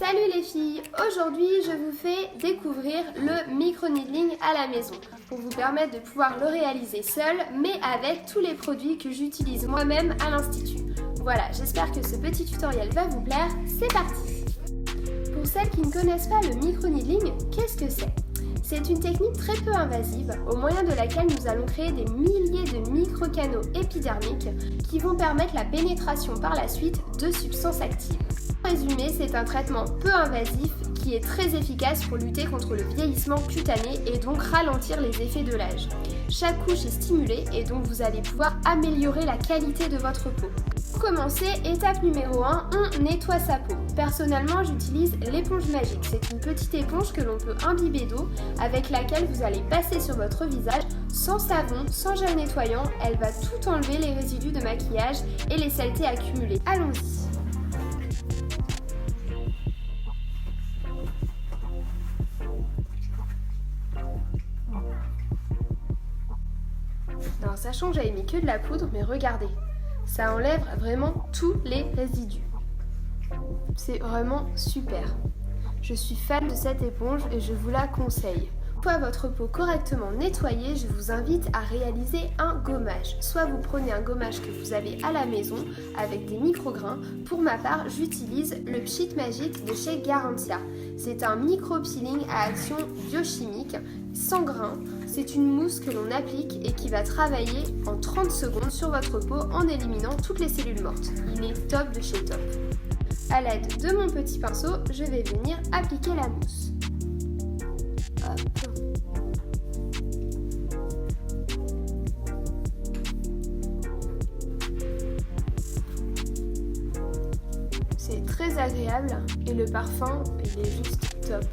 Salut les filles, aujourd'hui je vous fais découvrir le micro-needling à la maison pour vous permettre de pouvoir le réaliser seul mais avec tous les produits que j'utilise moi-même à l'Institut. Voilà, j'espère que ce petit tutoriel va vous plaire, c'est parti! Pour celles qui ne connaissent pas le micro-needling, qu'est-ce que c'est? C'est une technique très peu invasive au moyen de laquelle nous allons créer des milliers de micro-canaux épidermiques qui vont permettre la pénétration par la suite de substances actives. En résumé, c'est un traitement peu invasif qui est très efficace pour lutter contre le vieillissement cutané et donc ralentir les effets de l'âge. Chaque couche est stimulée et donc vous allez pouvoir améliorer la qualité de votre peau. Pour commencer, étape numéro 1, on nettoie sa peau. Personnellement, j'utilise l'éponge magique. C'est une petite éponge que l'on peut imbiber d'eau avec laquelle vous allez passer sur votre visage sans savon, sans gel nettoyant. Elle va tout enlever les résidus de maquillage et les saletés accumulées. Allons-y. Alors, sachant que j'avais mis que de la poudre, mais regardez, ça enlève vraiment tous les résidus. C'est vraiment super. Je suis fan de cette éponge et je vous la conseille. Une fois votre peau correctement nettoyée, je vous invite à réaliser un gommage. Soit vous prenez un gommage que vous avez à la maison avec des micro-grains. Pour ma part, j'utilise le Pchit Magic de chez Garantia. C'est un micro-peeling à action biochimique, sans grains. C'est une mousse que l'on applique et qui va travailler en 30 secondes sur votre peau en éliminant toutes les cellules mortes. Il est top de chez top. A l'aide de mon petit pinceau, je vais venir appliquer la mousse. Hop. C'est très agréable et le parfum, il est juste top.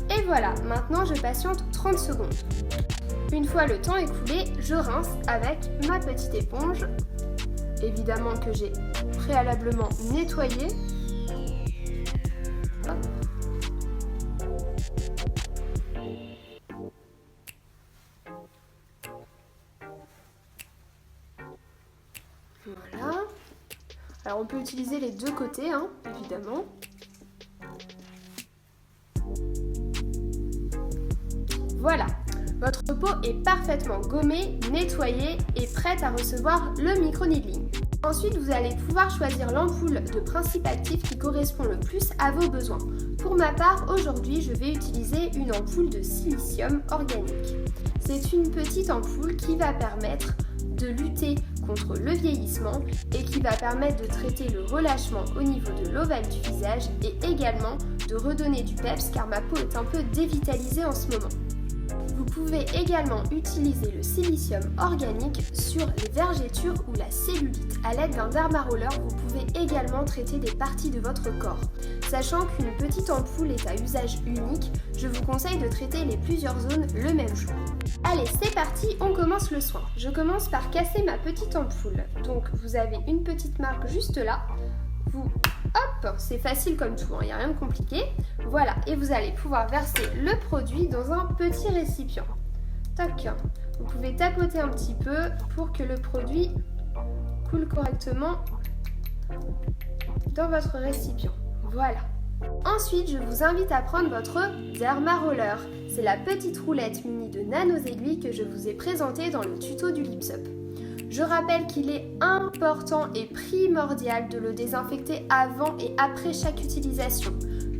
Et voilà, maintenant je patiente 30 secondes. Une fois le temps écoulé, je rince avec ma petite éponge, évidemment que j'ai préalablement nettoyé. Hop. Voilà. Alors on peut utiliser les deux côtés, évidemment. Voilà, votre peau est parfaitement gommée, nettoyée et prête à recevoir le micro-needling. Ensuite, vous allez pouvoir choisir l'ampoule de principe actif qui correspond le plus à vos besoins. Pour ma part, aujourd'hui, je vais utiliser une ampoule de silicium organique. C'est une petite ampoule qui va permettre de lutter contre le vieillissement et qui va permettre de traiter le relâchement au niveau de l'ovale du visage et également de redonner du peps car ma peau est un peu dévitalisée en ce moment. Vous pouvez également utiliser le silicium organique sur les vergetures ou la cellulite. À l'aide d'un dermaroller, vous pouvez également traiter des parties de votre corps. Sachant qu'une petite ampoule est à usage unique, je vous conseille de traiter les plusieurs zones le même jour. Allez, c'est parti, on commence le soin. Je commence par casser ma petite ampoule. Donc vous avez une petite marque juste là. Hop, c'est facile comme tout, il n'y a rien de compliqué. Voilà, et vous allez pouvoir verser le produit dans un petit récipient. Tac, vous pouvez tapoter un petit peu pour que le produit coule correctement dans votre récipient. Voilà. Ensuite, je vous invite à prendre votre dermaroller. C'est la petite roulette munie de nano-aiguilles que je vous ai présentée dans le tuto du Lips Up. Je rappelle qu'il est important et primordial de le désinfecter avant et après chaque utilisation.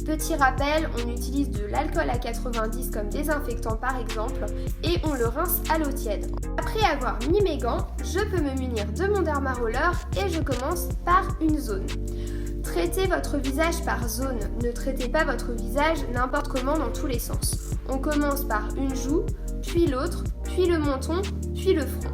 Petit rappel, on utilise de l'alcool à 90 comme désinfectant par exemple et on le rince à l'eau tiède. Après avoir mis mes gants, je peux me munir de mon dermaroller et je commence par une zone. Traitez votre visage par zone, ne traitez pas votre visage n'importe comment dans tous les sens. On commence par une joue, puis l'autre, puis le menton, puis le front.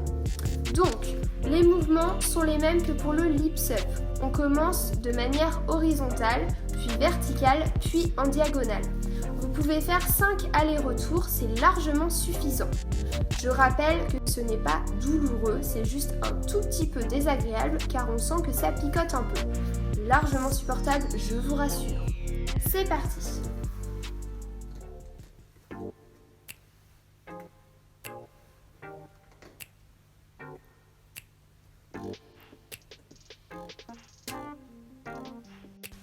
Donc, les mouvements sont les mêmes que pour le Lips Up. On commence de manière horizontale, puis verticale, puis en diagonale. Vous pouvez faire 5 allers-retours, c'est largement suffisant. Je rappelle que ce n'est pas douloureux, c'est juste un tout petit peu désagréable car on sent que ça picote un peu. Largement supportable, je vous rassure. C'est parti!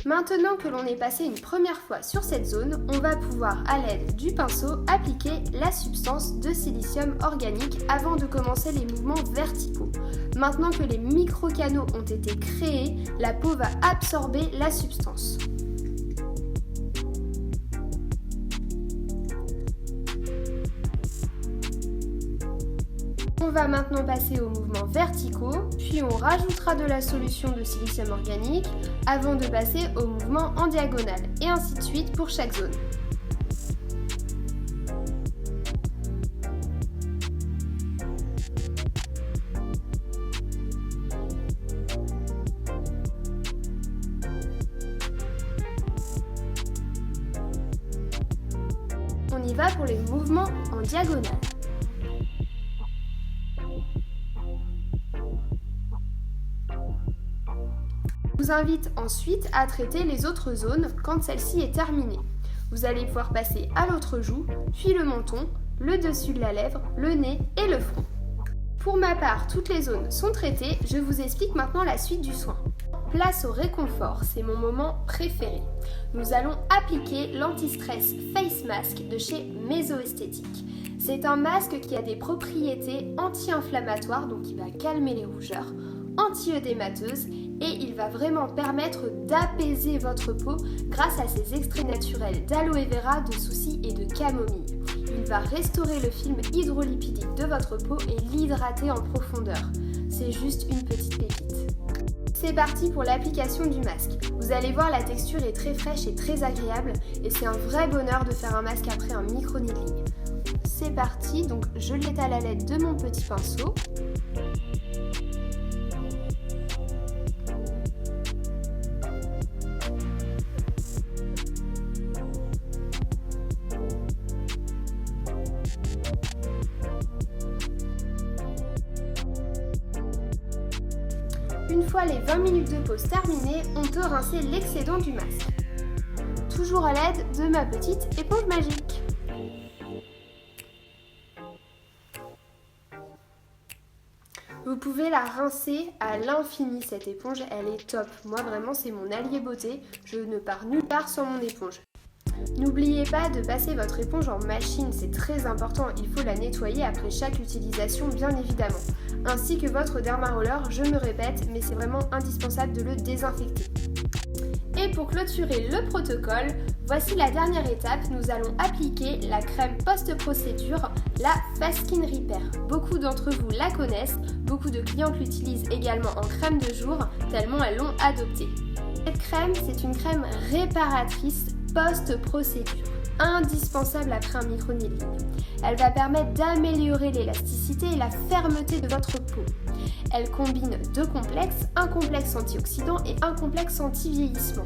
Maintenant que l'on est passé une première fois sur cette zone, on va pouvoir à l'aide du pinceau appliquer la substance de silicium organique avant de commencer les mouvements verticaux. Maintenant que les micro-canaux ont été créés, la peau va absorber la substance. On va maintenant passer aux mouvements verticaux, puis on rajoutera de la solution de silicium organique avant de passer aux mouvements en diagonale, et ainsi de suite pour chaque zone. On y va pour les mouvements en diagonale. Je vous invite ensuite à traiter les autres zones quand celle-ci est terminée. Vous allez pouvoir passer à l'autre joue, puis le menton, le dessus de la lèvre, le nez et le front. Pour ma part, toutes les zones sont traitées, je vous explique maintenant la suite du soin. Place au réconfort, c'est mon moment préféré. Nous allons appliquer l'anti-stress Face Mask de chez Mesoesthétique. C'est un masque qui a des propriétés anti-inflammatoires, donc il va calmer les rougeurs, anti-œdémateuse, et il va vraiment permettre d'apaiser votre peau grâce à ses extraits naturels d'aloe vera, de souci et de camomille. Il va restaurer le film hydrolipidique de votre peau et l'hydrater en profondeur. C'est juste une petite pépite. C'est parti pour l'application du masque. Vous allez voir, la texture est très fraîche et très agréable et c'est un vrai bonheur de faire un masque après un micro-needling. C'est parti, donc je l'étale à l'aide de mon petit pinceau. Une fois les 20 minutes de pause terminées, on peut rincer l'excédent du masque. Toujours à l'aide de ma petite éponge magique. Vous pouvez la rincer à l'infini, cette éponge, elle est top. Moi vraiment c'est mon allié beauté, je ne pars nulle part sans mon éponge. N'oubliez pas de passer votre éponge en machine, c'est très important, il faut la nettoyer après chaque utilisation bien évidemment. Ainsi que votre dermaroller, je me répète, mais c'est vraiment indispensable de le désinfecter. Et pour clôturer le protocole, voici la dernière étape, nous allons appliquer la crème post-procédure, la Fast Skin Repair. Beaucoup d'entre vous la connaissent, beaucoup de clientes l'utilisent également en crème de jour, tellement elles l'ont adoptée. Cette crème, c'est une crème réparatrice post-procédure, indispensable après un micro-needling. Elle va permettre d'améliorer l'élasticité et la fermeté de votre peau. Elle combine deux complexes, un complexe antioxydant et un complexe anti-vieillissement.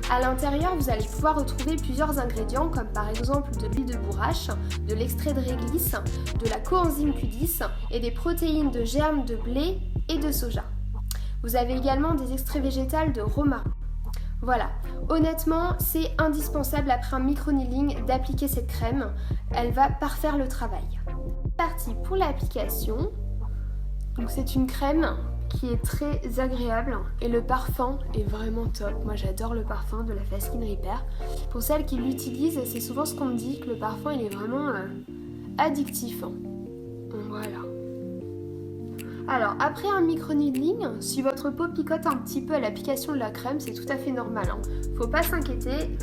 À l'intérieur, vous allez pouvoir retrouver plusieurs ingrédients comme par exemple de l'huile de bourrache, de l'extrait de réglisse, de la coenzyme Q10 et des protéines de germes de blé et de soja. Vous avez également des extraits végétaux de romarin. Voilà, honnêtement, c'est indispensable après un micro-needling d'appliquer cette crème. Elle va parfaire le travail. Parti pour l'application. Donc c'est une crème qui est très agréable et le parfum est vraiment top. Moi j'adore le parfum de la Fast Skin Repair. Pour celles qui l'utilisent, c'est souvent ce qu'on me dit, que le parfum il est vraiment addictif. Voilà. Alors, après un micro-needling, si votre peau picote un petit peu à l'application de la crème, c'est tout à fait normal. Faut pas s'inquiéter,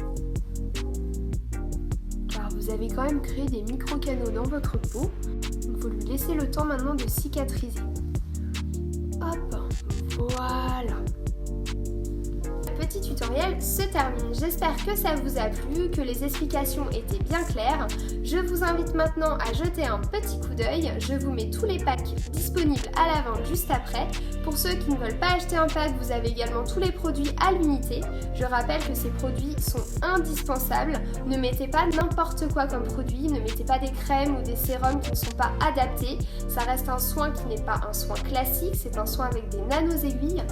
car vous avez quand même créé des micro-canaux dans votre peau. Il faut lui laisser le temps maintenant de cicatriser. Hop, voilà. Le petit tutoriel se termine. J'espère que ça vous a plu, que les explications étaient bien claires. Je vous invite maintenant à jeter un petit coup d'œil. Je vous mets tous les packs disponibles à la vente juste après. Pour ceux qui ne veulent pas acheter un pack, vous avez également tous les produits à l'unité. Je rappelle que ces produits sont indispensables. Ne mettez pas n'importe quoi comme produit, ne mettez pas des crèmes ou des sérums qui ne sont pas adaptés. Ça reste un soin qui n'est pas un soin classique, c'est un soin avec des nano-aiguilles.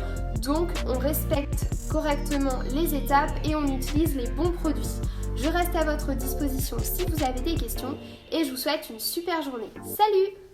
Donc on respecte correctement les étapes et on utilise les bons produits. Je reste à votre disposition si vous avez des questions et je vous souhaite une super journée. Salut!